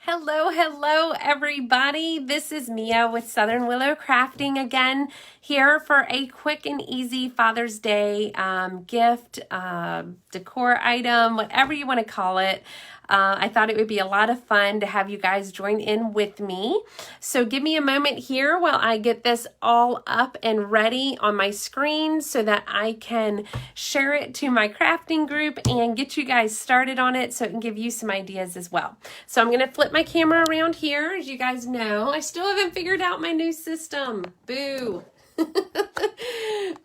Hello, hello, everybody. This is Mia with Southern Willow Crafting again, here for a quick and easy Father's Day gift, decor item, whatever you want to call it. I thought it would be a lot of fun to have you guys join in with me. So give me a moment here while I get this all up and ready on my screen so that I can share it to my crafting group and get you guys started on it so it can give you some ideas as well. So I'm going to flip my camera around here. As you guys know, I still haven't figured out my new system. Boo.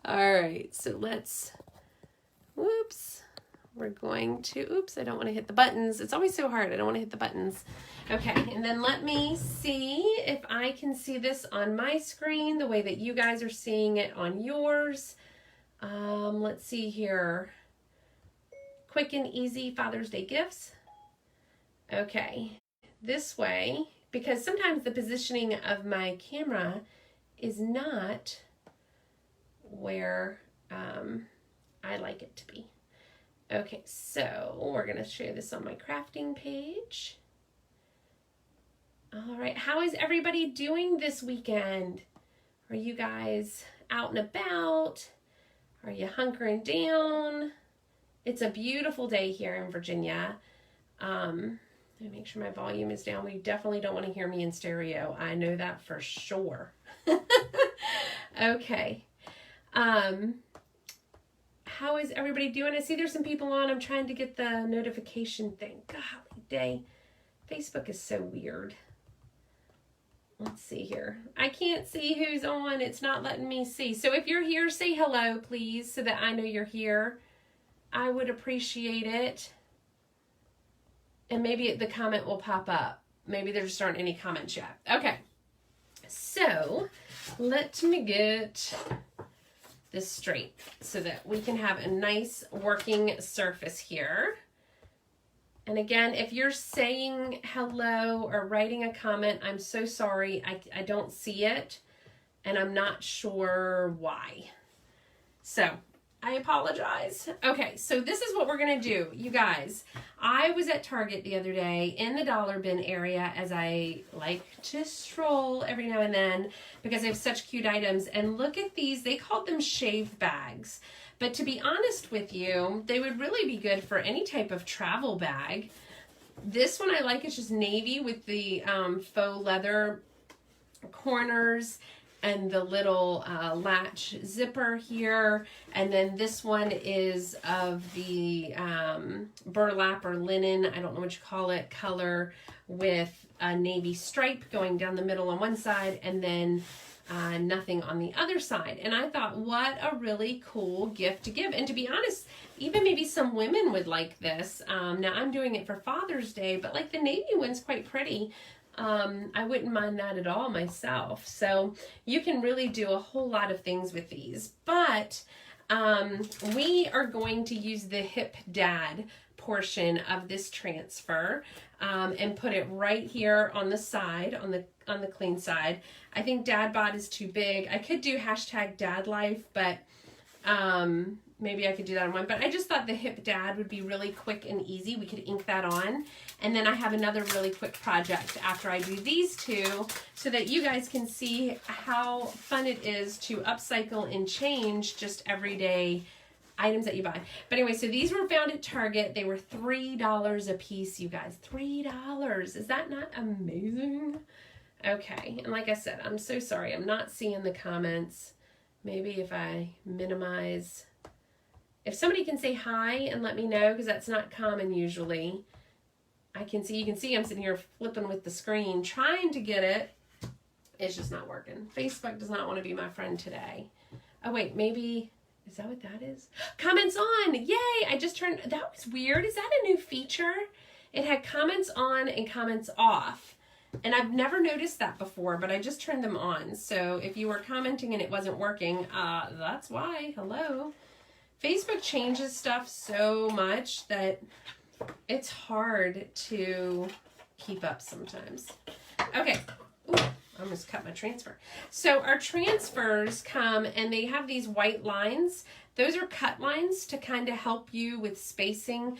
All right, so let's, whoops. We're going to, oops, I don't want to hit the buttons. It's always so hard. I don't want to hit the buttons. Okay, and then let me see if I can see this on my screen the way that you guys are seeing it on yours. Let's see here. Quick and easy Father's Day gifts. Okay, this way, because sometimes the positioning of my camera is not where I like it to be. Okay, so we're going to share this on my crafting page. All right, how is everybody doing this weekend? Are you guys out and about? Are you hunkering down? It's a beautiful day here in Virginia. Let me make sure my volume is down. We definitely don't want to hear me in stereo. I know that for sure. Okay. How is everybody doing? I see there's some people on. I'm trying to get the notification thing. Golly day. Facebook is so weird. Let's see here. I can't see who's on. It's not letting me see. So if you're here, say hello, please, so that I know you're here. I would appreciate it. And maybe the comment will pop up. Maybe there just aren't any comments yet. Okay. So let me get this straight so that we can have a nice working surface here. And again, if you're saying hello or writing a comment, I'm so sorry. I don't see it and I'm not sure why. So I apologize. Okay, so this is what we're gonna do, you guys. I was at Target the other day in the dollar bin area, as I like to stroll every now and then because they have such cute items. And look at these, they called them shave bags. But to be honest with you, they would really be good for any type of travel bag. This one I like, it's just navy with the faux leather corners and the little latch zipper here. And then this one is of the burlap or linen, I don't know what you call it, color with a navy stripe going down the middle on one side and then nothing on the other side. And I thought, what a really cool gift to give. And to be honest, even maybe some women would like this. Now I'm doing it for Father's Day, but like the navy one's quite pretty. I wouldn't mind that at all myself. So you can really do a whole lot of things with these. But we are going to use the hip dad portion of this transfer and put it right here on the side, on the clean side. I think dad bod is too big. I could do hashtag dad life, but maybe I could do that on one. But I just thought the hip dad would be really quick and easy. We could ink that on. And then I have another really quick project after I do these two so that you guys can see how fun it is to upcycle and change just everyday items that you buy. But anyway, so these were found at Target. They were $3 a piece, you guys. $3. Is that not amazing? Okay, and like I said, I'm so sorry. I'm not seeing the comments. Maybe if I minimize. If somebody can say hi and let me know, because that's not common usually. I can see, you can see I'm sitting here flipping with the screen, trying to get it. It's just not working. Facebook does not want to be my friend today. Oh wait, maybe, is that what that is? Comments on, yay! I just turned, that was weird. Is that a new feature? It had comments on and comments off. And I've never noticed that before, but I just turned them on. So if you were commenting and it wasn't working, that's why, hello. Facebook changes stuff so much that it's hard to keep up sometimes. Okay, ooh, I almost cut my transfer. So our transfers come and they have these white lines. Those are cut lines to kind of help you with spacing.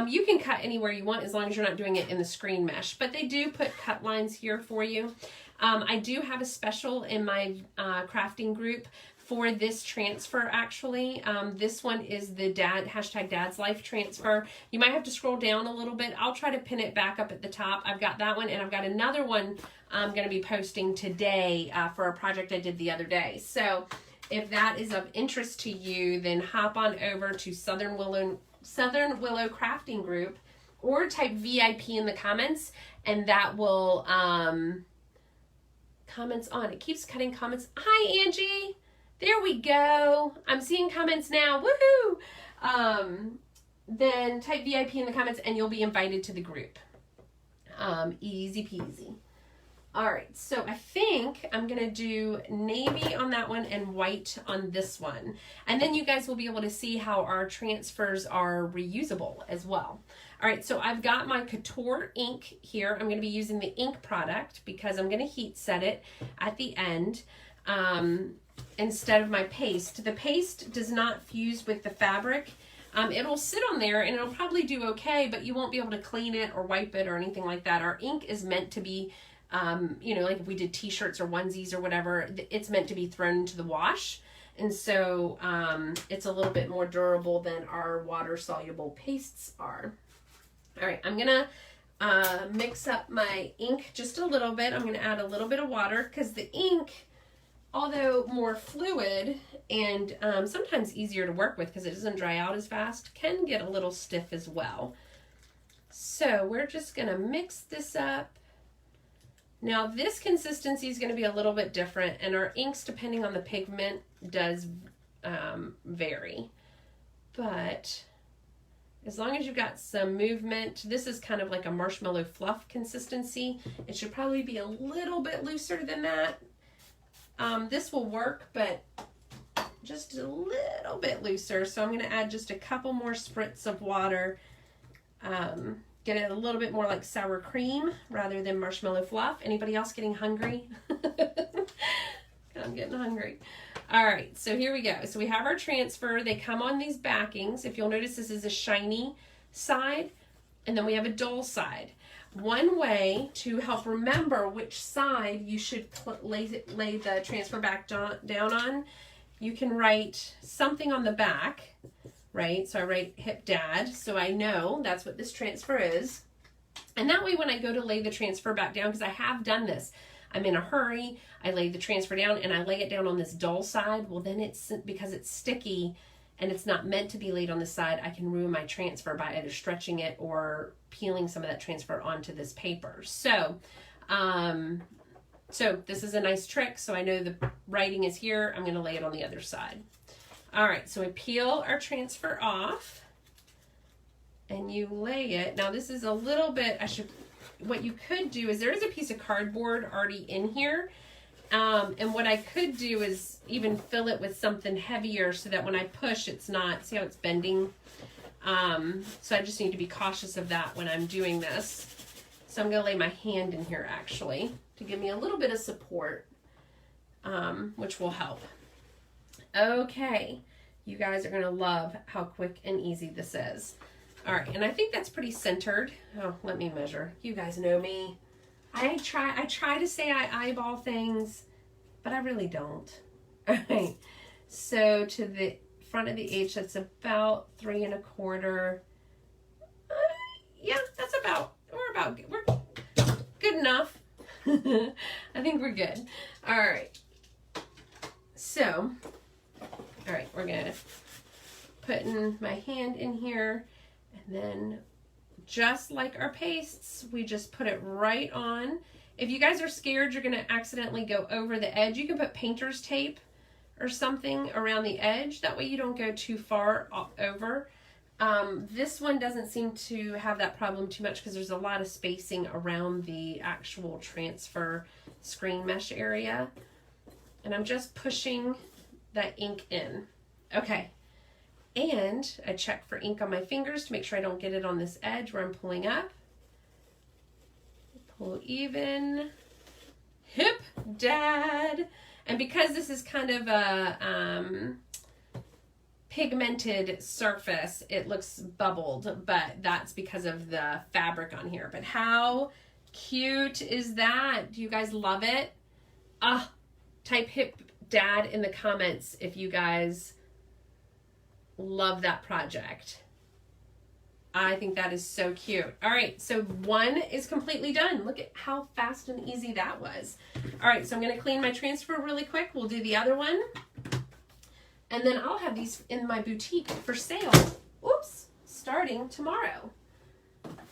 You can cut anywhere you want as long as you're not doing it in the screen mesh, but they do put cut lines here for you. I do have a special in my crafting group for this transfer actually. This one is the #Dad's Life transfer. You might have to scroll down a little bit. I'll try to pin it back up at the top. I've got that one and I've got another one I'm going to be posting today for a project I did the other day. So if that is of interest to you, then hop on over to Southern Willow Crafting Group or type VIP in the comments and that will comments on. It keeps cutting comments. Hi Angie. There we go. I'm seeing comments now. Woohoo! Then type VIP in the comments and you'll be invited to the group. Easy peasy. All right, so I think I'm going to do navy on that one and white on this one. And then you guys will be able to see how our transfers are reusable as well. All right, so I've got my Couture ink here. I'm going to be using the ink product because I'm going to heat set it at the end instead of my paste. The paste does not fuse with the fabric. It'll sit on there and it'll probably do okay, but you won't be able to clean it or wipe it or anything like that. Our ink is meant to be you know, like if we did t-shirts or onesies or whatever, it's meant to be thrown into the wash. And so it's a little bit more durable than our water soluble pastes are. All right, I'm gonna mix up my ink just a little bit. I'm gonna add a little bit of water because the ink, although more fluid and sometimes easier to work with because it doesn't dry out as fast, can get a little stiff as well. So we're just gonna mix this up. Now this consistency is going to be a little bit different and our inks, depending on the pigment, does vary. But as long as you've got some movement, this is kind of like a marshmallow fluff consistency. It should probably be a little bit looser than that. This will work, but just a little bit looser. So I'm going to add just a couple more spritz of water. Get it a little bit more like sour cream rather than marshmallow fluff. Anybody else getting hungry? I'm getting hungry. All right, so here we go. So we have our transfer. They come on these backings. If you'll notice, this is a shiny side, and then we have a dull side. One way to help remember which side you should lay the transfer back down on, you can write something on the back. Right, so I write Hip Dad, so I know that's what this transfer is. And that way when I go to lay the transfer back down, because I have done this, I'm in a hurry, I lay the transfer down and I lay it down on this dull side, well then it's, because it's sticky and it's not meant to be laid on the side, I can ruin my transfer by either stretching it or peeling some of that transfer onto this paper. So, so this is a nice trick, so I know the writing is here, I'm gonna lay it on the other side. All right, so we peel our transfer off and you lay it. Now this is a little bit, what you could do is there is a piece of cardboard already in here. And what I could do is even fill it with something heavier so that when I push, it's not, see how it's bending? So I just need to be cautious of that when I'm doing this. So I'm gonna lay my hand in here actually to give me a little bit of support, which will help. Okay, you guys are gonna love how quick and easy this is. All right, and I think that's pretty centered. Oh, let me measure. You guys know me. I try to say I eyeball things, but I really don't. All right, so to the front of the H, that's about 3 1/4. Yeah, that's about, we're good enough. I think we're good. All right, so. All right, we're gonna put in my hand in here and then just like our pastes, we just put it right on. If you guys are scared you're gonna accidentally go over the edge, you can put painter's tape or something around the edge. That way you don't go too far over. This one doesn't seem to have that problem too much because there's a lot of spacing around the actual transfer screen mesh area. And I'm just pushing that ink in. Okay, and I check for ink on my fingers to make sure I don't get it on this edge where I'm pulling up. Pull even. Hip Dad. And because this is kind of a pigmented surface, it looks bubbled, but that's because of the fabric on here. But how cute is that? Do you guys love it? Type hip dad in the comments if you guys love that project. I think that is so cute. All right, so one is completely done. Look at how fast and easy that was. All right, so I'm gonna clean my transfer really quick. We'll do the other one. And then I'll have these in my boutique for sale. Oops, starting tomorrow.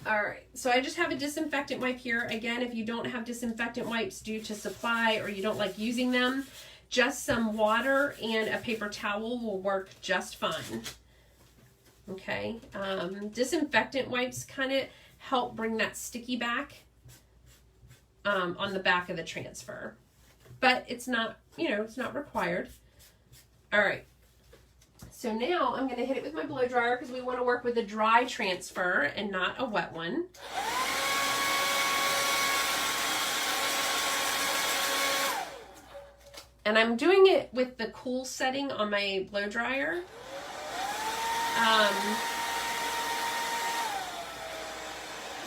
All right, so I just have a disinfectant wipe here. Again, if you don't have disinfectant wipes due to supply or you don't like using them, just some water and a paper towel will work just fine. Okay, disinfectant wipes kind of help bring that sticky back on the back of the transfer, but it's not, it's not required. All right, so now I'm going to hit it with my blow dryer because we want to work with a dry transfer and not a wet one. And I'm doing it with the cool setting on my blow dryer.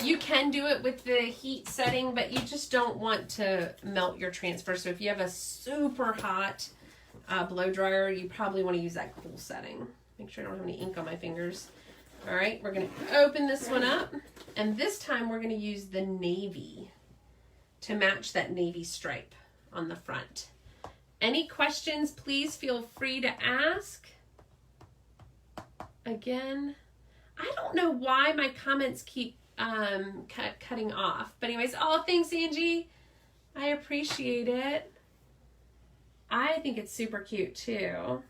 You can do it with the heat setting, but you just don't want to melt your transfer. So if you have a super hot blow dryer, you probably want to use that cool setting. Make sure I don't have any ink on my fingers. All right, we're going to open this one up, and this time we're going to use the navy to match that navy stripe on the front. Any questions, please feel free to ask. Again, I don't know why my comments keep cutting off. But anyways, thanks, Angie. I appreciate it. I think it's super cute too.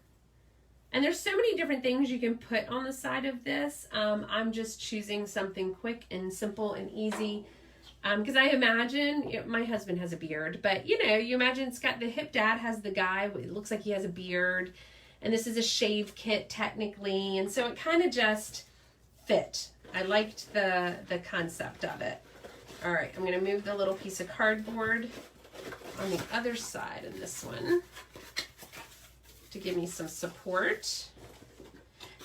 And there's so many different things you can put on the side of this. I'm just choosing something quick and simple and easy. Because I imagine, my husband has a beard, but you imagine it's got the hip dad has the guy, it looks like he has a beard. And this is a shave kit technically. And so it kind of just fit. I liked the concept of it. All right, I'm going to move the little piece of cardboard on the other side of this one to give me some support.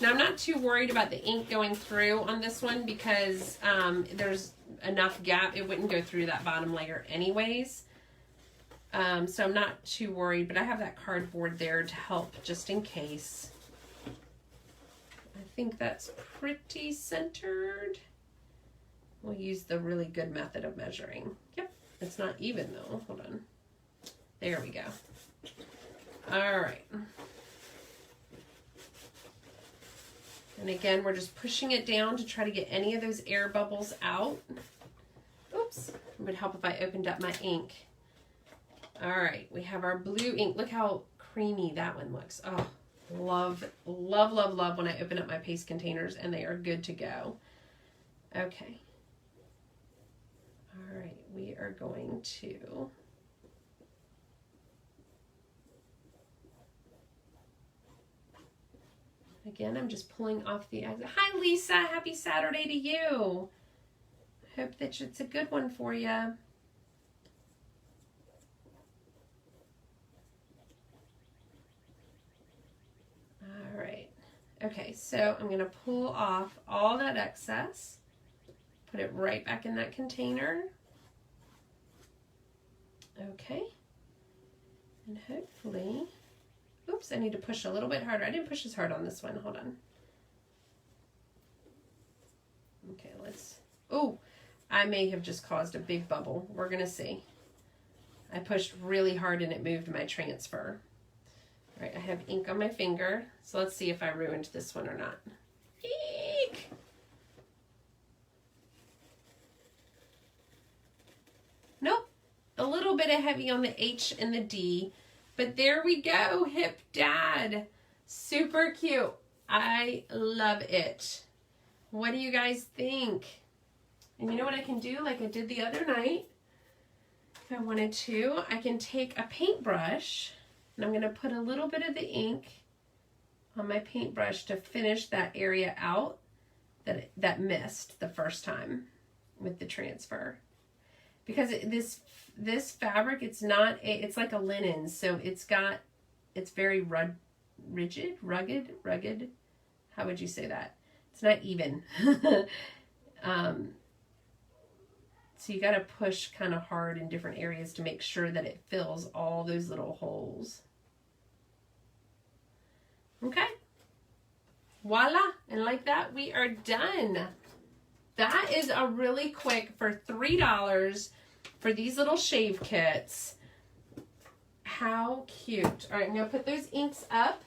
Now I'm not too worried about the ink going through on this one because there's enough gap. It wouldn't go through that bottom layer anyways. So I'm not too worried, but I have that cardboard there to help just in case. I think that's pretty centered. We'll use the really good method of measuring. Yep, it's not even though. Hold on. There we go. All right. And again, we're just pushing it down to try to get any of those air bubbles out. Oops, it would help if I opened up my ink. All right, we have our blue ink. Look how creamy that one looks. Oh, love, love, love, love when I open up my paste containers and they are good to go. Okay. All right, we are going to... Again, I'm just pulling off the exit. Hi, Lisa. Happy Saturday to you. Hope that it's a good one for you. All right. Okay, so I'm going to pull off all that excess. Put it right back in that container. Okay. And hopefully... Oops, I need to push a little bit harder. I didn't push as hard on this one. Hold on. Okay, let's... Oh, I may have just caused a big bubble. We're going to see. I pushed really hard and it moved my transfer. All right, I have ink on my finger. So let's see if I ruined this one or not. Eek! Nope. A little bit of heavy on the H and the D. But there we go, hip dad. Super cute. I love it. What do you guys think? And you know what I can do like I did the other night? If I wanted to, I can take a paintbrush and I'm going to put a little bit of the ink on my paintbrush to finish that area out that missed the first time with the transfer. because this fabric, it's not, it's like a linen, so it's very rigid, rugged. How would you say that? It's not even. So you got to push kind of hard in different areas to make sure that it fills all those little holes. Okay. Voila. And like that, we are done. That is a really quick for $3 for these little shave kits. How cute. All right, I'm going to put those inks up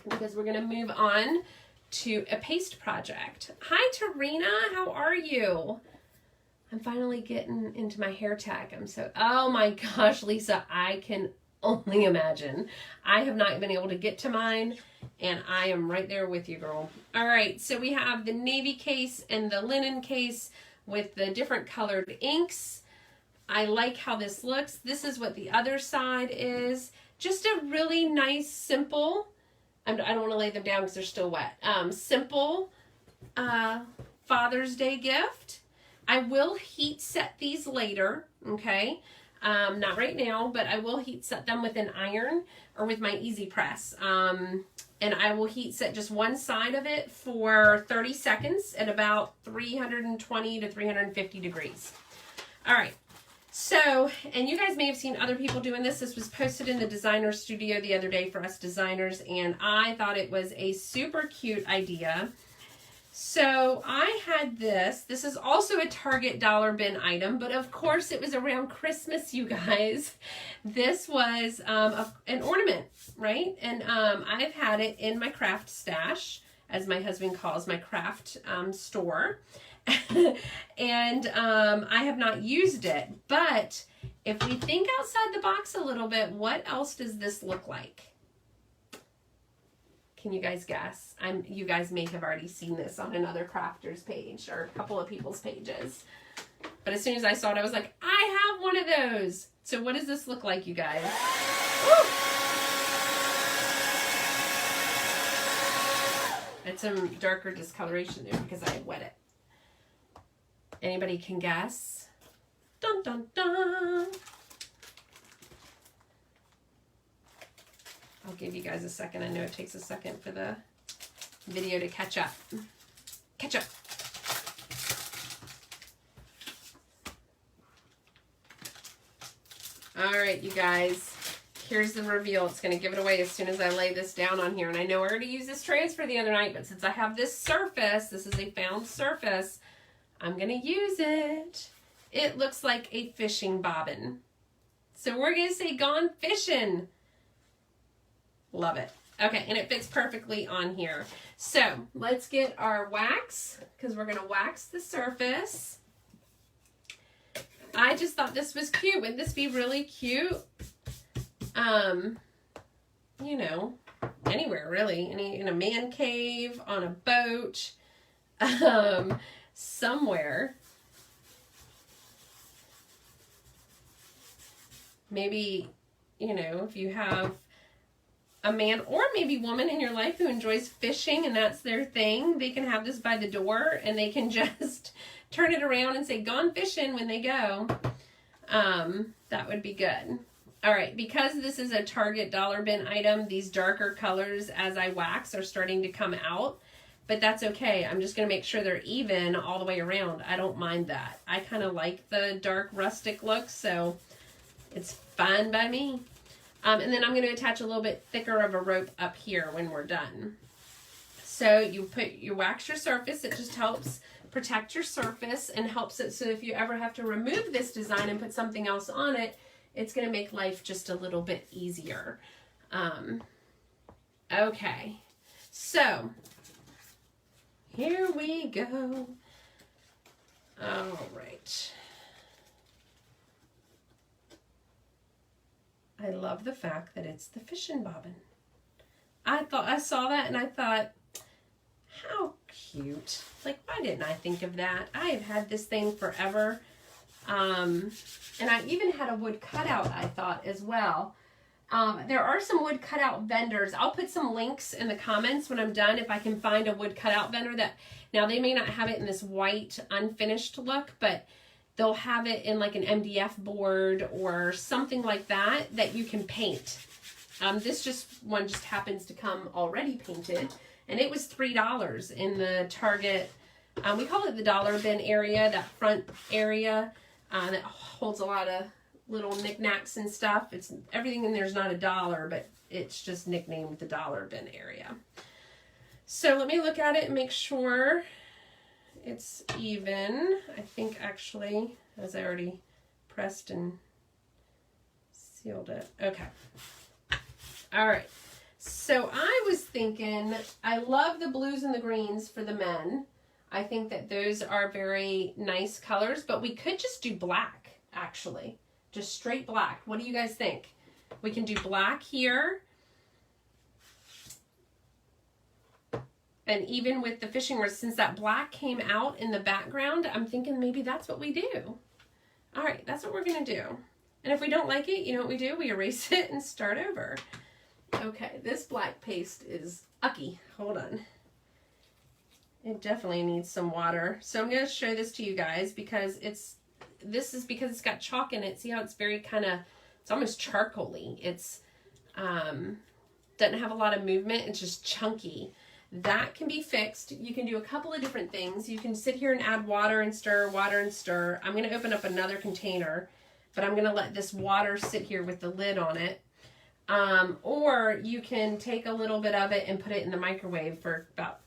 because we're going to move on to a paste project. Hi, Tarina. How are you? I'm finally getting into my hair tag. Oh my gosh, Lisa, I can only imagine. I have not been able to get to mine, and I am right there with you, girl. All right, so we have the navy case and the linen case with the different colored inks. I like how this looks. This is what the other side is. Just a really nice, simple, I don't want to lay them down because they're still wet. Simple Father's Day gift. I will heat set these later, okay? Not right now, but I will heat set them with an iron or with my Easy Press. And I will heat set just one side of it for 30 seconds at about 320 to 350 degrees. All right. So, and you guys may have seen other people doing this. This was posted in the designer studio the other day for us designers, and I thought it was a super cute idea. So I had this. This is also a Target dollar bin item, but of course it was around Christmas, you guys. This was an ornament, right? And I've had it in my craft stash, as my husband calls my craft store. And I have not used it. But if we think outside the box a little bit, what else does this look like? Can you guys guess? You guys may have already seen this on another crafter's page or a couple of people's pages. But as soon as I saw it, I was like, I have one of those. So what does this look like, you guys? Woo! It's some darker discoloration there because I had wet it. Anybody can guess? Dun, dun, dun. I'll give you guys a second. I know it takes a second for the video to catch up. Catch up. All right, you guys. Here's the reveal. It's going to give it away as soon as I lay this down on here. And I know I already used this transfer the other night, but since I have this surface, this is a found surface, I'm going to use it. It looks like a fishing bobbin. So we're going to say gone fishing. Love it. Okay, and it fits perfectly on here. So let's get our wax, because we're going to wax the surface. I just thought this was cute. Wouldn't this be really cute? You know, anywhere really. In a man cave, on a boat, somewhere. Maybe, you know, if you have a man or maybe woman in your life who enjoys fishing and that's their thing, they can have this by the door and they can just turn it around and say gone fishing when they go. That would be good. All right, because this is a Target dollar bin item, these darker colors as I wax are starting to come out, but that's okay. I'm just going to make sure they're even all the way around. I don't mind that. I kind of like the dark rustic look, so it's fine by me. And then I'm going to attach a little bit thicker of a rope up here when we're done. So you wax your surface. It just helps protect your surface and helps it so if you ever have to remove this design and put something else on it, it's going to make life just a little bit easier. Okay, so here we go. All right. I love the fact that it's the fishing bobbin. I saw that and I thought, how cute. Like, why didn't I think of that? I have had this thing forever. And I even had a wood cutout, I thought, as well. There are some wood cutout vendors. I'll put some links in the comments when I'm done if I can find a wood cutout vendor that, now they may not have it in this white unfinished look, but they'll have it in like an MDF board or something like that that you can paint. This one just happens to come already painted, and it was $3 in the Target. We call it the dollar bin area, that front area that holds a lot of little knickknacks and stuff. It's everything in there's not $1, but it's just nicknamed the dollar bin area. So let me look at it and make sure it's even. I think actually, as I already pressed and sealed it. Okay. All right. So I was thinking, I love the blues and the greens for the men. I think that those are very nice colors, but we could just do black, actually. Just straight black. What do you guys think? We can do black here. And even with the fishing rods, since that black came out in the background, I'm thinking maybe that's what we do. All right, that's what we're going to do. And if we don't like it, you know what we do? We erase it and start over. Okay, this black paste is ucky. Hold on. It definitely needs some water. So I'm going to show this to you guys because this is because it's got chalk in it. See how it's very kind of, it's almost charcoaly. It's, doesn't have a lot of movement. It's just chunky. That can be fixed. You can do a couple of different things. You can sit here and add water and stir, water and stir. I'm going to open up another container, but I'm going to let this water sit here with the lid on it. Or you can take a little bit of it and put it in the microwave for about,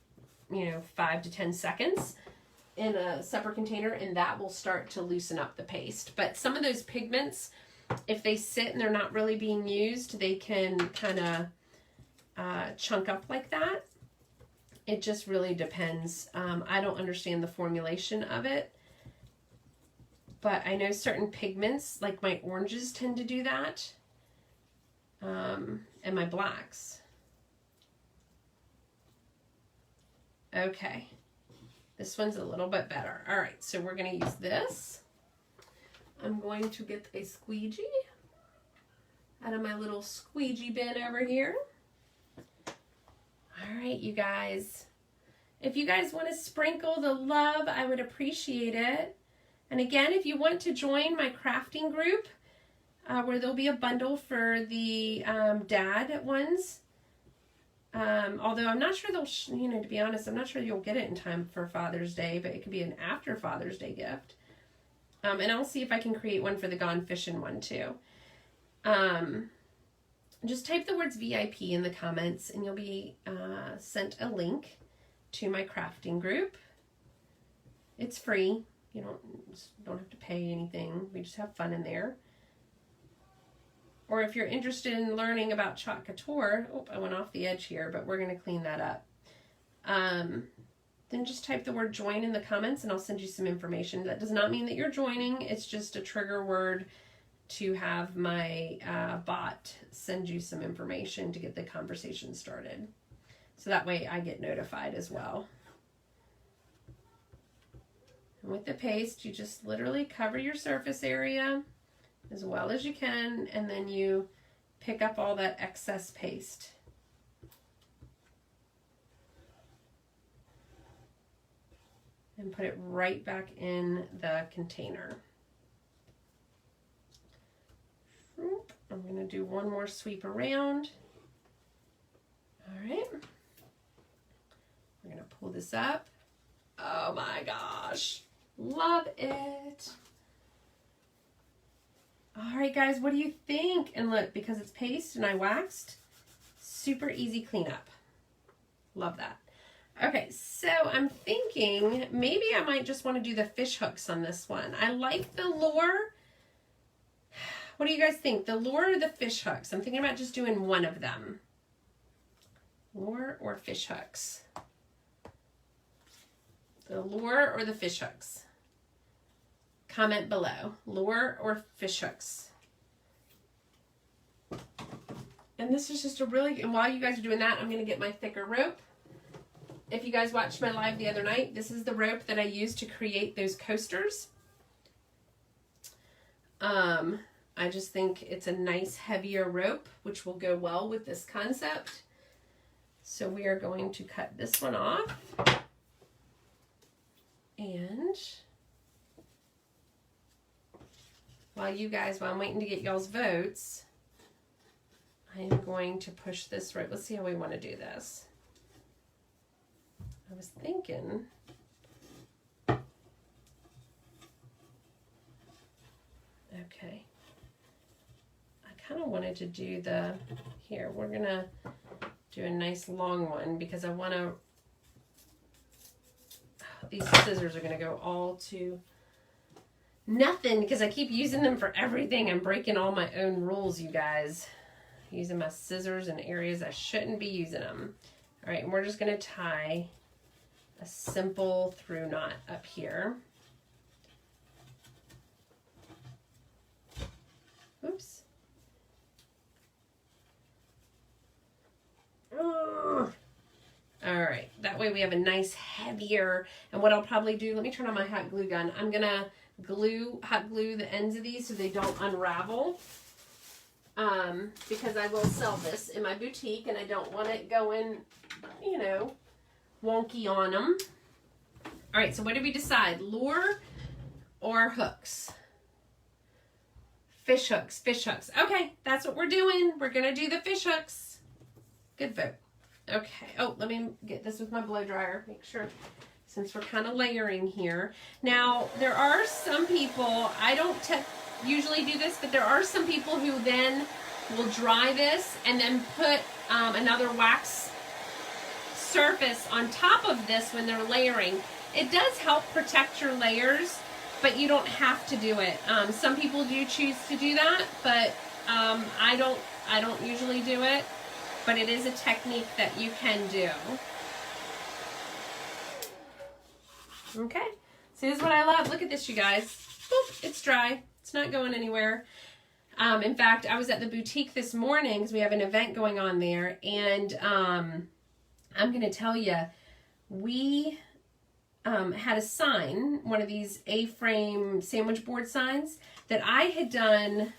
5 to 10 seconds in a separate container, and that will start to loosen up the paste. But some of those pigments, if they sit and they're not really being used, they can kind of chunk up like that. It just really depends. I don't understand the formulation of it, but I know certain pigments, like my oranges, tend to do that, and my blacks. Okay, this one's a little bit better. All right, so we're going to use this. I'm going to get a squeegee out of my little squeegee bin over here. All right, you guys. If you guys want to sprinkle the love, I would appreciate it. And again, if you want to join my crafting group, where there'll be a bundle for the dad ones. Although I'm not sure they'll, to be honest, I'm not sure you'll get it in time for Father's Day, but it could be an after Father's Day gift. And I'll see if I can create one for the Gone Fishing one too. Just type the words VIP in the comments and you'll be sent a link to my crafting group. It's free. You don't have to pay anything. We just have fun in there. Or if you're interested in learning about aChalk Couture, I went off the edge here, but we're going to clean that up. Then just type the word join in the comments and I'll send you some information. That does not mean that you're joining. It's just a trigger word to have my bot send you some information to get the conversation started. So that way I get notified as well. And with the paste, you just literally cover your surface area as well as you can, and then you pick up all that excess paste. And put it right back in the container. I'm going to do one more sweep around. All right. We're going to pull this up. Oh my gosh. Love it. All right, guys, what do you think? And look, because it's paste and I waxed, super easy cleanup. Love that. Okay, so I'm thinking maybe I might just want to do the fish hooks on this one. I like the lure. What do you guys think? The lure or the fish hooks? I'm thinking about just doing one of them. Lure or fish hooks? The lure or the fish hooks? Comment below. Lure or fish hooks? And this is just a really, and while you guys are doing that, I'm going to get my thicker rope. If you guys watched my live the other night, this is the rope that I used to create those coasters. I just think it's a nice heavier rope, which will go well with this concept. So we are going to cut this one off. And while I'm waiting to get y'all's votes, I'm going to push this right. Let's see how we want to do this. I was thinking, okay, I kind of wanted to do here, we're going to do a nice long one because I want to, these scissors are going to go all to nothing because I keep using them for everything. I'm breaking all my own rules, you guys. Using my scissors in areas I shouldn't be using them. All right, and we're just going to tie a simple through knot up here. Oops. Ugh. All right, that way we have a nice heavier, and what I'll probably do, let me turn on my hot glue gun. I'm gonna hot glue the ends of these so they don't unravel, because I will sell this in my boutique and I don't want it going, you know, wonky on them. All right, so what did we decide? Lure or hooks? Fish hooks, fish hooks. Okay, that's what we're doing. We're gonna do the fish hooks. Good vote. Okay, oh, let me get this with my blow dryer, make sure, since we're kind of layering here. Now, there are some people, I don't usually do this, but there are some people who then will dry this and then put another wax surface on top of this when they're layering. It does help protect your layers, but you don't have to do it. Some people do choose to do that, but I don't usually do it. But it is a technique that you can do. Okay, so this is what I love. Look at this, you guys. Boop, it's dry. It's not going anywhere. In fact, I was at the boutique this morning because we have an event going on there, and I'm going to tell you, we had a sign, one of these A-frame sandwich board signs that I had done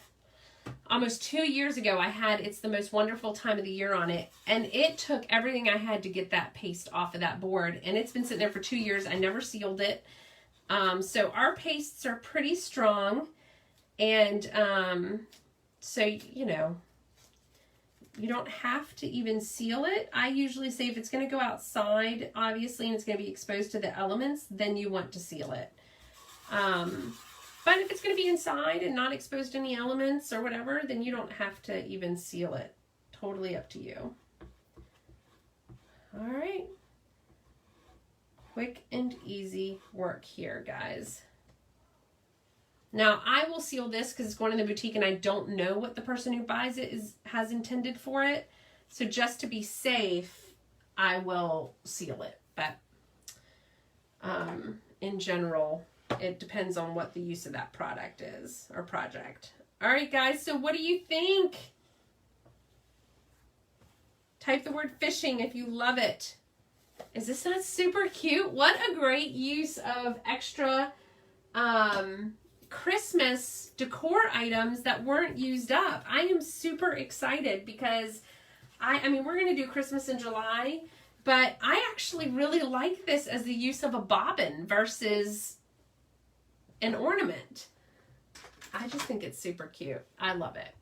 almost 2 years ago. I had It's the Most Wonderful Time of the Year on it, and it took everything I had to get that paste off of that board, and it's been sitting there for 2 years. I never sealed it. So our pastes are pretty strong, and so, you know, you don't have to even seal it. I usually say if it's going to go outside, obviously, and it's going to be exposed to the elements, then you want to seal it. But if it's going to be inside and not exposed to any elements or whatever, then you don't have to even seal it. Totally up to you. All right. Quick and easy work here, guys. Now, I will seal this because it's going in the boutique and I don't know what the person who buys it has intended for it. So just to be safe, I will seal it. But in general, it depends on what the use of that product is, or project. All right, guys, so what do you think? Type the word fishing if you love it. Is this not super cute? What a great use of extra Christmas decor items that weren't used up. I am super excited because I mean, we're going to do Christmas in July, but I actually really like this as the use of a bobbin versus an ornament. I just think it's super cute. I love it.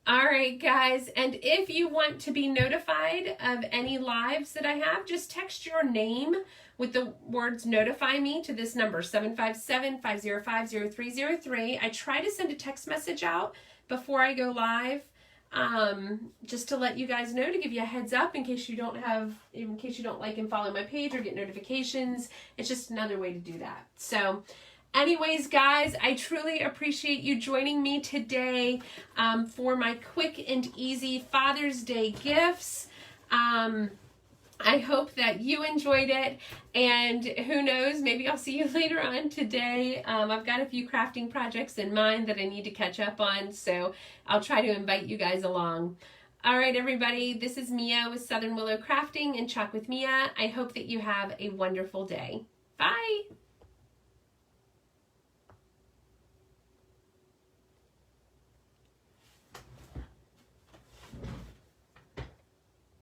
All right, guys, and if you want to be notified of any lives that I have, just text your name with the words notify me to this number, 757-505-0303. I try to send a text message out before I go live, just to let you guys know, to give you a heads up in case you don't like and follow my page or get notifications. It's just another way to do that. So anyways, guys, I truly appreciate you joining me today for my quick and easy Father's Day gifts. I hope that you enjoyed it, and who knows, maybe I'll see you later on today. I've got a few crafting projects in mind that I need to catch up on, so I'll try to invite you guys along. All right, everybody, this is Mia with Southern Willow Crafting and Chalk with Mia. I hope that you have a wonderful day. Bye!